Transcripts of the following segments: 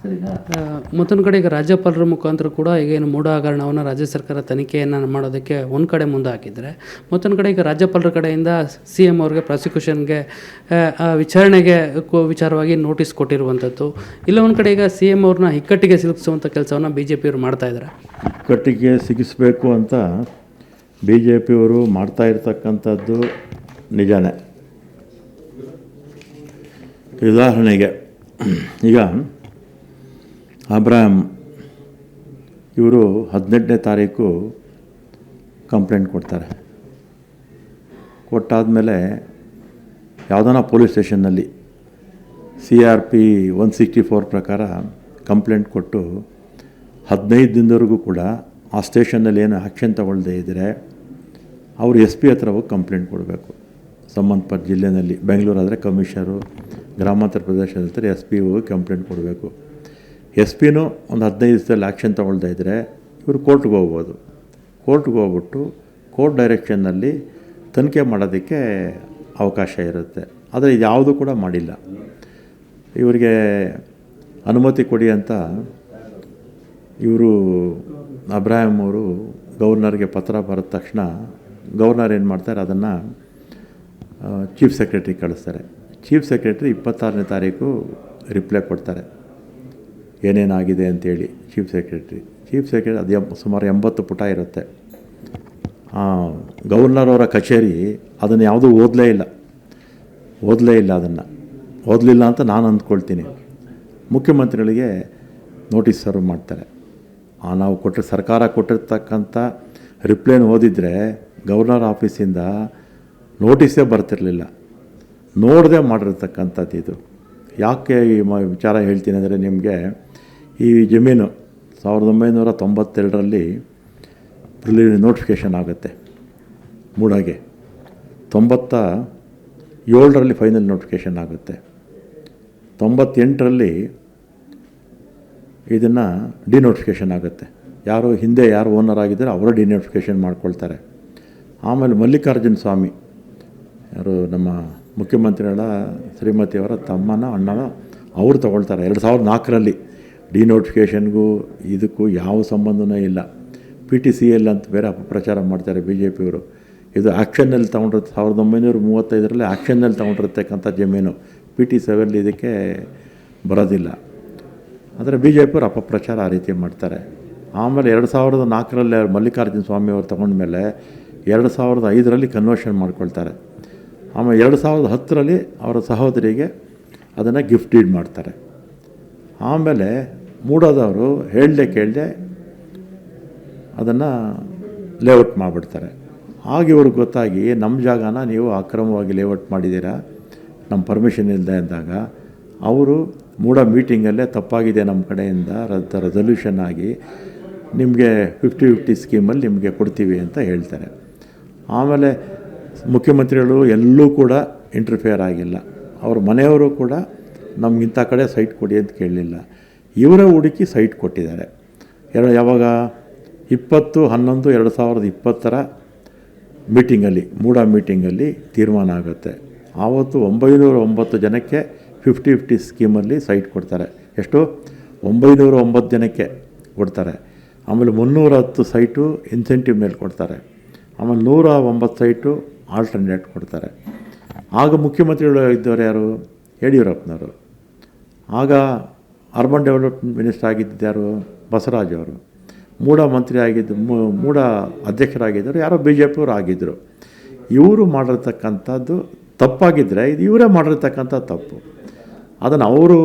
Sir, ಈಗ ಮತ್ತೊಂದು ಕಡೆ ಈಗ ರಾಜ್ಯಪಾಲರ ಮುಖಾಂತರ ಕೂಡ ಈಗ ಏನು ಮೂಢ ಹಗರಣವನ್ನು ರಾಜ್ಯ ಸರ್ಕಾರ ತನಿಖೆಯನ್ನು ಮಾಡೋದಕ್ಕೆ ಒಂದು ಕಡೆ ಮುಂದೆ ಹಾಕಿದರೆ, ಮತ್ತೊಂದು ಕಡೆ ಈಗ ರಾಜ್ಯಪಾಲರ ಕಡೆಯಿಂದ CM ಅವ್ರಿಗೆ ಪ್ರಾಸಿಕ್ಯೂಷನ್ಗೆ ವಿಚಾರಣೆಗೆ ವಿಚಾರವಾಗಿ ನೋಟಿಸ್ ಕೊಟ್ಟಿರುವಂಥದ್ದು, ಇಲ್ಲ ಒಂದು ಕಡೆ ಈಗ CM ಅವ್ರನ್ನ ಇಕ್ಕಟ್ಟಿಗೆ ಸಿಲುಕಿಸುವಂಥ ಕೆಲಸವನ್ನು BJP ಅವರು ಮಾಡ್ತಾ ಇದ್ದಾರೆ. ಇಕ್ಕಟ್ಟಿಗೆ ಸಿಗಿಸ್ಬೇಕು ಅಂತ BJPಯವರು ಮಾಡ್ತಾ ಇರ್ತಕ್ಕಂಥದ್ದು ನಿಜಾನೇ. ಉದಾಹರಣೆಗೆ ಈಗ ಅಬ್ರಾಹಂ ಇವರು 18ನೇ ತಾರೀಕು ಕಂಪ್ಲೇಂಟ್ ಕೊಡ್ತಾರೆ. ಕೊಟ್ಟಾದಮೇಲೆ ಯಾವುದಾನ ಪೊಲೀಸ್ ಸ್ಟೇಷನ್ನಲ್ಲಿ CRP 164 ಪ್ರಕಾರ ಕಂಪ್ಲೇಂಟ್ ಕೊಟ್ಟು 15 ದಿನದವರೆಗೂ ಕೂಡ ಆ ಸ್ಟೇಷನ್ನಲ್ಲಿ ಏನು ಆ್ಯಕ್ಷನ್ ತಗೊಳ್ಳದೇ ಇದ್ದರೆ ಅವರು SP ಹತ್ರ ಹೋಗಿ ಕಂಪ್ಲೇಂಟ್ ಕೊಡಬೇಕು. ಸಂಬಂಧಪಟ್ಟ ಜಿಲ್ಲೆಯಲ್ಲಿ ಬೆಂಗಳೂರು ಆದರೆ ಕಮಿಷನರು, ಗ್ರಾಮಾಂತರ ಪ್ರದೇಶದಲ್ಲಿ SP ಹೋಗಿ ಕಂಪ್ಲೇಂಟ್ ಕೊಡಬೇಕು. SP-ನೂ ಒಂದು 15 ದಿವಸದಲ್ಲಿ ಆ್ಯಕ್ಷನ್ ತೊಗೊಳ್ತಾ ಇದ್ದರೆ ಇವರು ಕೋರ್ಟ್ಗೆ ಹೋಗ್ಬೋದು. ಕೋರ್ಟ್ಗೆ ಹೋಗ್ಬಿಟ್ಟು ಕೋರ್ಟ್ ಡೈರೆಕ್ಷನ್ನಲ್ಲಿ ತನಿಖೆ ಮಾಡೋದಕ್ಕೆ ಅವಕಾಶ ಇರುತ್ತೆ. ಆದರೆ ಇದು ಯಾವುದೂ ಕೂಡ ಮಾಡಿಲ್ಲ. ಇವರಿಗೆ ಅನುಮತಿ ಕೊಡಿ ಅಂತ ಇವರು ಅಬ್ರಾಹಂ ಅವರು ಗವರ್ನರ್ಗೆ ಪತ್ರ ಬರೆದ ತಕ್ಷಣ ಗವರ್ನರ್ ಏನು ಮಾಡ್ತಾರೆ, ಅದನ್ನು ಚೀಫ್ ಸೆಕ್ರೆಟ್ರಿ ಕಳಿಸ್ತಾರೆ. ಚೀಫ್ ಸೆಕ್ರೆಟ್ರಿ 26ನೇ ತಾರೀಕು ರಿಪ್ಲೈ ಕೊಡ್ತಾರೆ, ಏನೇನಾಗಿದೆ ಅಂಥೇಳಿ. ಚೀಫ್ ಸೆಕ್ರೆಟ್ರಿ ಅದು ಸುಮಾರು 80 ಪುಟ ಇರುತ್ತೆ. ಗವರ್ನರ್ ಅವರ ಕಚೇರಿ ಅದನ್ನು ಯಾವುದೂ ಓದಲೇ ಇಲ್ಲ ಅದನ್ನು ಓದಲಿಲ್ಲ ಅಂತ ನಾನು ಅಂದ್ಕೊಳ್ತೀನಿ. ಮುಖ್ಯಮಂತ್ರಿಗಳಿಗೆ ನೋಟಿಸ್ ಸರ್ವ್ ಮಾಡ್ತಾರೆ. ನಾವು ಸರ್ಕಾರ ಕೊಟ್ಟಿರ್ತಕ್ಕಂಥ ರಿಪ್ಲೈನ ಓದಿದರೆ ಗವರ್ನರ್ ಆಫೀಸಿಂದ ನೋಟಿಸೇ ಬರ್ತಿರಲಿಲ್ಲ. ನೋಡದೆ ಮಾಡಿರ್ತಕ್ಕಂಥದ್ದು ಇದು. ಯಾಕೆ ಈ ವಿಚಾರ ಹೇಳ್ತೀನಿ ಅಂದರೆ, ನಿಮಗೆ ಈ ಜಮೀನು 1992ರಲ್ಲಿ ನೋಟಿಫಿಕೇಷನ್ ಆಗುತ್ತೆ ಮೂಡಾಗೆ, 97ರಲ್ಲಿ ಫೈನಲ್ ನೋಟಿಫಿಕೇಷನ್ ಆಗುತ್ತೆ, 98ರಲ್ಲಿ ಇದನ್ನು ಡಿನೋಟಿಫಿಕೇಷನ್ ಆಗುತ್ತೆ. ಯಾರು ಓನರ್ ಆಗಿದ್ದರೆ ಅವರು ಡಿನೋಟಿಫಿಕೇಷನ್ ಮಾಡ್ಕೊಳ್ತಾರೆ. ಆಮೇಲೆ ಮಲ್ಲಿಕಾರ್ಜುನ ಸ್ವಾಮಿ ಯಾರು ನಮ್ಮ ಮುಖ್ಯಮಂತ್ರಿಗಳ ಶ್ರೀಮತಿಯವರ ತಮ್ಮನ ಅಣ್ಣನ ಅವರು ತಗೊಳ್ತಾರೆ 2004ರಲ್ಲಿ. ಡಿನೋಟಿಫಿಕೇಷನ್ಗೂ ಇದಕ್ಕೂ ಯಾವ ಸಂಬಂಧವೂ ಇಲ್ಲ. PTCL ಅಂತ ಬೇರೆ ಅಪಪ್ರಚಾರ ಮಾಡ್ತಾರೆ BJPಯವರು. ಇದು ಆ್ಯಕ್ಷನ್ನಲ್ಲಿ ತೊಗೊಂಡಿರುತ್ತೆ. 1935ರಲ್ಲಿ ಆ್ಯಕ್ಷನ್ನಲ್ಲಿ ತೊಗೊಂಡಿರ್ತಕ್ಕಂಥ ಜಮೀನು. PT7 ಇದಕ್ಕೆ ಬರೋದಿಲ್ಲ. ಆದರೆ BJPಯವರು ಅಪಪ್ರಚಾರ ಆ ರೀತಿ ಮಾಡ್ತಾರೆ. ಆಮೇಲೆ 2004ರಲ್ಲಿ ಮಲ್ಲಿಕಾರ್ಜುನ ಸ್ವಾಮಿಯವರು ತೊಗೊಂಡ್ಮೇಲೆ 2005ರಲ್ಲಿ ಕನ್ವರ್ಷನ್ ಮಾಡ್ಕೊಳ್ತಾರೆ. ಆಮೇಲೆ 2010ರಲ್ಲಿ ಅವರ ಸಹೋದರಿಗೆ ಅದನ್ನು ಗಿಫ್ಟ್ ಡೀಡ್ ಮಾಡ್ತಾರೆ. ಆಮೇಲೆ ಮೂಡೋದವರು ಕೇಳದೆ ಅದನ್ನು ಲೇಔಟ್ ಮಾಡಿಬಿಡ್ತಾರೆ. ಆಗ ಇವ್ರಿಗೆ ಗೊತ್ತಾಗಿ, ನಮ್ಮ ಜಾಗನ ನೀವು ಅಕ್ರಮವಾಗಿ ಲೇಔಟ್ ಮಾಡಿದ್ದೀರಾ, ನಮ್ಮ ಪರ್ಮಿಷನ್ ಇಲ್ಲದೆ ಅಂದಾಗ ಅವರು ಮೂಡ ಮೀಟಿಂಗಲ್ಲೇ ತಪ್ಪಾಗಿದೆ ನಮ್ಮ ಕಡೆಯಿಂದ ರೆಸಲ್ಯೂಷನ್ ಆಗಿ ನಿಮಗೆ 50-50 ಸ್ಕೀಮಲ್ಲಿ ನಿಮಗೆ ಕೊಡ್ತೀವಿ ಅಂತ ಹೇಳ್ತಾರೆ. ಆಮೇಲೆ ಮುಖ್ಯಮಂತ್ರಿಗಳು ಎಲ್ಲೂ ಕೂಡ ಇಂಟರ್ಫಿಯರ್ ಆಗಿಲ್ಲ. ಅವ್ರ ಮನೆಯವರು ಕೂಡ ನಮಗಿಂಥ ಕಡೆ ಸೈಟ್ ಕೊಡಿ ಅಂತ ಕೇಳಲಿಲ್ಲ. ಇವರೇ ಹುಡುಕಿ ಸೈಟ್ ಕೊಟ್ಟಿದ್ದಾರೆ. ಯಾವಾಗ 20/11/2020 ಮೀಟಿಂಗಲ್ಲಿ ಮೂಡ ಮೀಟಿಂಗಲ್ಲಿ ತೀರ್ಮಾನ ಆಗುತ್ತೆ. ಆವತ್ತು 909 ಜನಕ್ಕೆ 50-50 ಸ್ಕೀಮಲ್ಲಿ ಸೈಟ್ ಕೊಡ್ತಾರೆ. ಎಷ್ಟು? 909 ಜನಕ್ಕೆ ಕೊಡ್ತಾರೆ. ಆಮೇಲೆ 310 ಸೈಟು ಇನ್ಸೆಂಟಿವ್ ಮೇಲೆ ಕೊಡ್ತಾರೆ. ಆಮೇಲೆ 109 ಸೈಟು ಆಲ್ಟರ್ನೇಟ್ ಕೊಡ್ತಾರೆ. ಆಗ ಮುಖ್ಯಮಂತ್ರಿಗಳು ಇದ್ದವರು ಯಾರು? ಯಡಿಯೂರಪ್ಪನವರು. ಆಗ ಅರ್ಬನ್ ಡೆವಲಪ್ಮೆಂಟ್ ಮಿನಿಸ್ಟರ್ ಆಗಿದ್ದು ಯಾರು? ಬಸವರಾಜ್ ಅವರು. ಮೂಡ ಮಂತ್ರಿ ಆಗಿದ್ದು, ಮೂಡ ಅಧ್ಯಕ್ಷರಾಗಿದ್ದರು ಯಾರೋ BJPಯವರು ಆಗಿದ್ದರು. ಇವರು ಮಾಡಿರ್ತಕ್ಕಂಥದ್ದು ತಪ್ಪಾಗಿದ್ದರೆ ಇದು ಇವರೇ ಮಾಡಿರ್ತಕ್ಕಂಥ ತಪ್ಪು. ಅದನ್ನು ಅವರು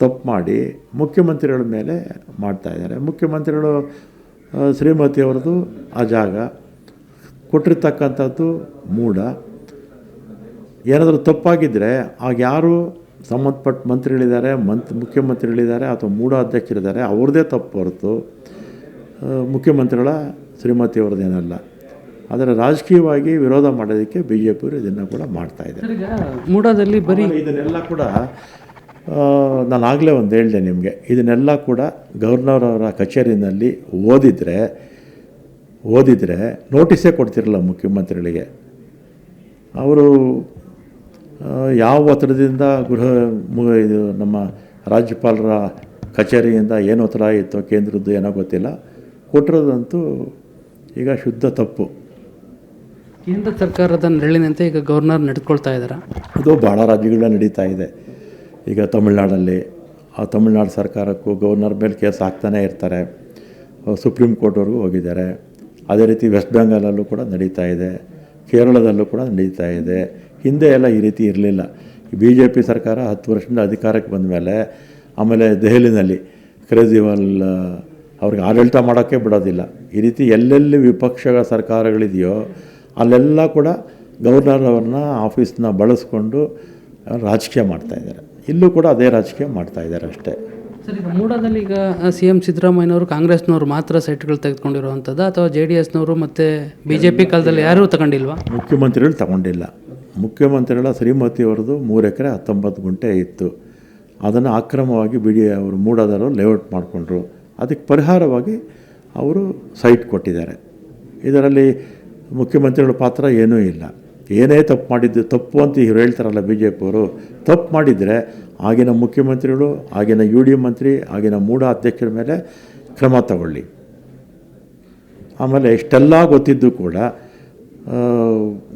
ತಪ್ಪು ಮಾಡಿ ಮುಖ್ಯಮಂತ್ರಿಗಳ ಮೇಲೆ ಮಾಡ್ತಾಯಿದ್ದಾರೆ. ಮುಖ್ಯಮಂತ್ರಿಗಳು ಶ್ರೀಮತಿಯವ್ರದ್ದು ಆ ಜಾಗ ಕೊಟ್ಟಿರ್ತಕ್ಕಂಥದ್ದು ಮೂಡ. ಏನಾದರೂ ತಪ್ಪಾಗಿದ್ದರೆ ಆಗ ಯಾರು ಸಂಬಂಧಪಟ್ಟ ಮಂತ್ರಿಗಳಿದ್ದಾರೆ, ಮುಖ್ಯಮಂತ್ರಿಗಳಿದ್ದಾರೆ ಅಥವಾ ಮೂಡ ಅಧ್ಯಕ್ಷರಿದ್ದಾರೆ, ಅವ್ರದ್ದೇ ತಪ್ಪು ಹೊರತು ಮುಖ್ಯಮಂತ್ರಿಗಳ ಶ್ರೀಮತಿಯವ್ರದ್ದೇನಲ್ಲ. ಆದರೆ ರಾಜಕೀಯವಾಗಿ ವಿರೋಧ ಮಾಡೋದಕ್ಕೆ BJPಯವರು ಇದನ್ನು ಕೂಡ ಮಾಡ್ತಾಯಿದ್ದಾರೆ. ಮೂಡಾದಲ್ಲಿ ಬರೀ ಇದನ್ನೆಲ್ಲ ಕೂಡ ನಾನು ಆಗಲೇ ಒಂದು ಹೇಳಿದೆ ನಿಮಗೆ, ಇದನ್ನೆಲ್ಲ ಕೂಡ ಗವರ್ನರ್ ಅವರ ಕಚೇರಿನಲ್ಲಿ ಓದಿದರೆ ನೋಟಿಸೇ ಕೊಡ್ತಿರಲ್ಲ ಮುಖ್ಯಮಂತ್ರಿಗಳಿಗೆ. ಅವರು ಯಾವ ಒತ್ತಡದಿಂದ ಇದು ನಮ್ಮ ರಾಜ್ಯಪಾಲರ ಕಚೇರಿಯಿಂದ ಏನು ಒತ್ತಡ ಇತ್ತು ಕೇಂದ್ರದ್ದು ಏನೋ ಗೊತ್ತಿಲ್ಲ, ಕೊಟ್ಟಿರೋದಂತೂ ಈಗ ಶುದ್ಧ ತಪ್ಪು. ಕೇಂದ್ರ ಸರ್ಕಾರದ ನೆರಳಿನಂತೆ ಈಗ ಗವರ್ನರ್ ನಡೆದುಕೊಳ್ತಾ ಇದ್ದಾರೆ. ಅದು ಭಾಳ ರಾಜ್ಯಗಳ ನಡೀತಾ ಇದೆ. ಈಗ ತಮಿಳ್ನಾಡಲ್ಲಿ ಆ ತಮಿಳ್ನಾಡು ಸರ್ಕಾರಕ್ಕೂ ಗವರ್ನರ್ ಮೇಲೆ ಕೇಸ್ ಹಾಕ್ತಾನೇ ಇರ್ತಾರೆ. ಸುಪ್ರೀಂ ಕೋರ್ಟ್ವರೆಗೂ ಹೋಗಿದ್ದಾರೆ. ಅದೇ ರೀತಿ ವೆಸ್ಟ್ ಬೆಂಗಾಲಲ್ಲೂ ಕೂಡ ನಡೀತಾ ಇದೆ, ಕೇರಳದಲ್ಲೂ ಕೂಡ ನಡೀತಾ ಇದೆ. ಹಿಂದೆ ಎಲ್ಲ ಈ ರೀತಿ ಇರಲಿಲ್ಲ. BJP ಸರ್ಕಾರ 10 ವರ್ಷದಿಂದ ಅಧಿಕಾರಕ್ಕೆ ಬಂದ ಮೇಲೆ ಆಮೇಲೆ ದೆಹಲಿನಲ್ಲಿ ಕೇಜ್ರಿವಾಲ್ ಅವ್ರಿಗೆ ಆಡಳಿತ ಮಾಡೋಕ್ಕೆ ಬಿಡೋದಿಲ್ಲ. ಈ ರೀತಿ ಎಲ್ಲೆಲ್ಲಿ ವಿಪಕ್ಷ ಸರ್ಕಾರಗಳಿದೆಯೋ ಅಲ್ಲೆಲ್ಲ ಕೂಡ ಗವರ್ನರ್ ಅವ್ರನ್ನ ಆಫೀಸ್ನ ಬಳಸ್ಕೊಂಡು ರಾಜಕೀಯ ಮಾಡ್ತಾಯಿದ್ದಾರೆ. ಇಲ್ಲೂ ಕೂಡ ಅದೇ ರಾಜಕೀಯ ಮಾಡ್ತಾಯಿದ್ದಾರೆ ಅಷ್ಟೇ. ಸರ್, ಈಗ ಮೂಡಾದಲ್ಲಿ ಈಗ CM ಸಿದ್ದರಾಮಯ್ಯನವರು ಕಾಂಗ್ರೆಸ್ನವರು ಮಾತ್ರ ಸೈಟ್ಗಳು ತೆಗೆದುಕೊಂಡಿರುವಂಥದ್ದು ಅಥವಾ JDSನವರು ಮತ್ತು BJP ಕಾಲದಲ್ಲಿ ಯಾರೂ ತಗೊಂಡಿಲ್ವಾ? ಮುಖ್ಯಮಂತ್ರಿಗಳು ತಗೊಂಡಿಲ್ಲ. ಮುಖ್ಯಮಂತ್ರಿಗಳ ಶ್ರೀಮತಿಯವ್ರದ್ದು 3 ಎಕರೆ 19 ಗುಂಟೆ ಇತ್ತು. ಅದನ್ನು ಅಕ್ರಮವಾಗಿ ಅವರು ಮೂಡಾದವರು ಲೇಔಟ್ ಮಾಡಿಕೊಂಡ್ರು. ಅದಕ್ಕೆ ಪರಿಹಾರವಾಗಿ ಅವರು ಸೈಟ್ ಕೊಟ್ಟಿದ್ದಾರೆ. ಇದರಲ್ಲಿ ಮುಖ್ಯಮಂತ್ರಿಗಳ ಪಾತ್ರ ಏನೂ ಇಲ್ಲ. ಏನೇ ತಪ್ಪು ಮಾಡಿದ್ದು ತಪ್ಪು ಅಂತ ಇವ್ರು ಹೇಳ್ತಾರಲ್ಲ BJP ಅವರು, ತಪ್ಪು ಮಾಡಿದರೆ ಆಗಿನ ಮುಖ್ಯಮಂತ್ರಿಗಳು, ಆಗಿನ UD ಮಂತ್ರಿ, ಆಗಿನ ಮೂಡ ಅಧ್ಯಕ್ಷರ ಮೇಲೆ ಕ್ರಮ ತಗೊಳ್ಳಿ. ಆಮೇಲೆ ಇಷ್ಟೆಲ್ಲ ಗೊತ್ತಿದ್ದು ಕೂಡ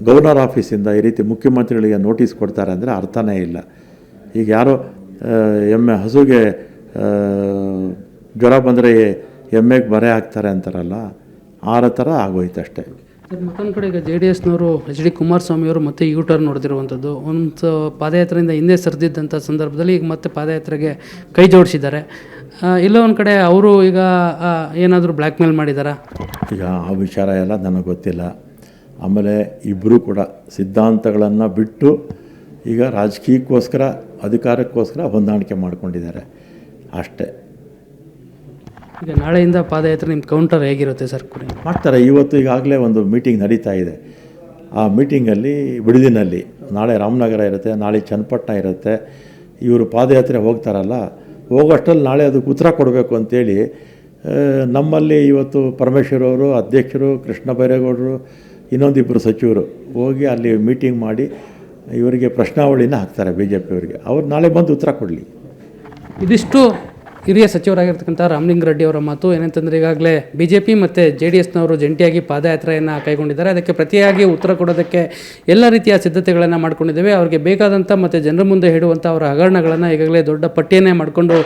ಗವರ್ನರ್ ಆಫೀಸಿಂದ ಈ ರೀತಿ ಮುಖ್ಯಮಂತ್ರಿಗಳಿಗೆ ನೋಟಿಸ್ ಕೊಡ್ತಾರೆ ಅಂದರೆ ಅರ್ಥನೇ ಇಲ್ಲ. ಈಗ ಯಾರೋ ಹಸುಗೆ ಜ್ವರ ಬಂದರೆ ಎಮ್ಮೆಗೆ ಬರೆ ಹಾಕ್ತಾರೆ ಅಂತಾರಲ್ಲ, ಆ ಥರ ಆಗೋಯ್ತು ಅಷ್ಟೇ. ಸರ್, ಮತ್ತೊಂದು ಕಡೆ ಈಗ JDSನವರು HD ಕುಮಾರಸ್ವಾಮಿಯವರು ಮತ್ತೆ U-ಟರ್ನ್ ನೋಡ್ತಿರುವಂಥದ್ದು. ಒಂದು ಪಾದಯಾತ್ರೆಯಿಂದ ಹಿಂದೆ ಸರಿದಿದ್ದಂಥ ಸಂದರ್ಭದಲ್ಲಿ ಈಗ ಮತ್ತೆ ಪಾದಯಾತ್ರೆಗೆ ಕೈ ಜೋಡಿಸಿದ್ದಾರೆ. ಎಲ್ಲೋ ಒಂದು ಕಡೆ ಅವರು ಈಗ ಏನಾದರೂ ಬ್ಲ್ಯಾಕ್ ಮೇಲ್ ಮಾಡಿದ್ದಾರಾ? ಈಗ ಆ ವಿಚಾರ ಎಲ್ಲ ನನಗೆ ಗೊತ್ತಿಲ್ಲ. ಆಮೇಲೆ ಇಬ್ಬರು ಕೂಡ ಸಿದ್ಧಾಂತಗಳನ್ನು ಬಿಟ್ಟು ಈಗ ರಾಜಕೀಯಕ್ಕೋಸ್ಕರ, ಅಧಿಕಾರಕ್ಕೋಸ್ಕರ ಹೊಂದಾಣಿಕೆ ಮಾಡ್ಕೊಂಡಿದ್ದಾರೆ ಅಷ್ಟೇ. ಈಗ ನಾಳೆಯಿಂದ ಪಾದಯಾತ್ರೆ ನಿಮ್ಮ ಕೌಂಟರ್ ಹೇಗಿರುತ್ತೆ ಸರ್? ಮಾಡ್ತಾರೆ. ಇವತ್ತು ಈಗಾಗಲೇ ಒಂದು ಮೀಟಿಂಗ್ ನಡೀತಾ ಇದೆ. ಆ ಮೀಟಿಂಗಲ್ಲಿ ಬಿಡದಿನಲ್ಲಿ ನಾಳೆ ರಾಮನಗರ ಇರುತ್ತೆ, ನಾಳೆ ಚನ್ನಪಟ್ಟಣ ಇರುತ್ತೆ. ಇವರು ಪಾದಯಾತ್ರೆ ಹೋಗ್ತಾರಲ್ಲ, ಹೋಗೋಷ್ಟರಲ್ಲಿ ನಾಳೆ ಅದಕ್ಕೆ ಉತ್ತರ ಕೊಡಬೇಕು ಅಂತೇಳಿ ನಮ್ಮಲ್ಲಿ ಇವತ್ತು ಪರಮೇಶ್ವರ್ ಅವರು ಅಧ್ಯಕ್ಷರು, ಕೃಷ್ಣ ಬೈರೇಗೌಡರು, ಇನ್ನೊಂದಿಬ್ಬರು ಸಚಿವರು ಹೋಗಿ ಅಲ್ಲಿ ಮೀಟಿಂಗ್ ಮಾಡಿ ಇವರಿಗೆ ಪ್ರಶ್ನಾವಳಿನ ಹಾಕ್ತಾರೆ BJP ಅವರಿಗೆ. ಅವ್ರು ನಾಳೆ ಬಂದು ಉತ್ತರ ಕೊಡಲಿ. ಇದಿಷ್ಟು ಹಿರಿಯ ಸಚಿವರಾಗಿರ್ತಕ್ಕಂಥ ರಾಮಲಿಂಗಾರೆಡ್ಡಿ ಅವರ ಮಾತು. ಏನಂತಂದರೆ ಈಗಾಗಲೇ BJP ಮತ್ತು JDSನವರು ಜಂಟಿಯಾಗಿ ಪಾದಯಾತ್ರೆಯನ್ನು ಕೈಗೊಂಡಿದ್ದಾರೆ. ಅದಕ್ಕೆ ಪ್ರತಿಯಾಗಿ ಉತ್ತರ ಕೊಡೋದಕ್ಕೆ ಎಲ್ಲ ರೀತಿಯ ಸಿದ್ಧತೆಗಳನ್ನು ಮಾಡ್ಕೊಂಡಿದ್ದೇವೆ. ಅವರಿಗೆ ಬೇಕಾದಂಥ ಮತ್ತು ಜನರ ಮುಂದೆ ಇಡುವಂಥ ಅವರ ಹಗರಣಗಳನ್ನು ಈಗಾಗಲೇ ದೊಡ್ಡ ಪಟ್ಟಿಯನ್ನೇ ಮಾಡಿಕೊಂಡು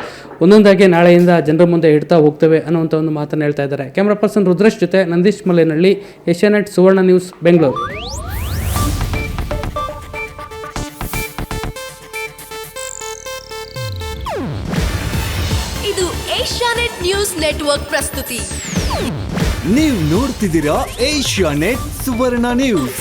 ಒಂದೊಂದಾಗಿ ನಾಳೆಯಿಂದ ಜನರ ಮುಂದೆ ಇಡ್ತಾ ಹೋಗ್ತೇವೆ ಅನ್ನುವಂಥ ಒಂದು ಮಾತನ್ನು ಹೇಳ್ತಾ ಇದ್ದಾರೆ. ಕ್ಯಾಮ್ರಾ ಪರ್ಸನ್ ರುದ್ರೇಶ್ ಜೊತೆ ನಂದೀಶ್ ಮಲ್ಲೇನಹಳ್ಳಿ, ಏಷ್ಯಾನೆಟ್ ಸುವರ್ಣ ನ್ಯೂಸ್, ಬೆಂಗಳೂರು. ಇದು ಏಷ್ಯಾನೆಟ್ ನ್ಯೂಸ್ ನೆಟ್ವರ್ಕ್ ಪ್ರಸ್ತುತಿ. ನೀವು ನೋಡ್ತಿದ್ದೀರಾ ಏಷ್ಯಾನೆಟ್ ಸುವರ್ಣ ನ್ಯೂಸ್.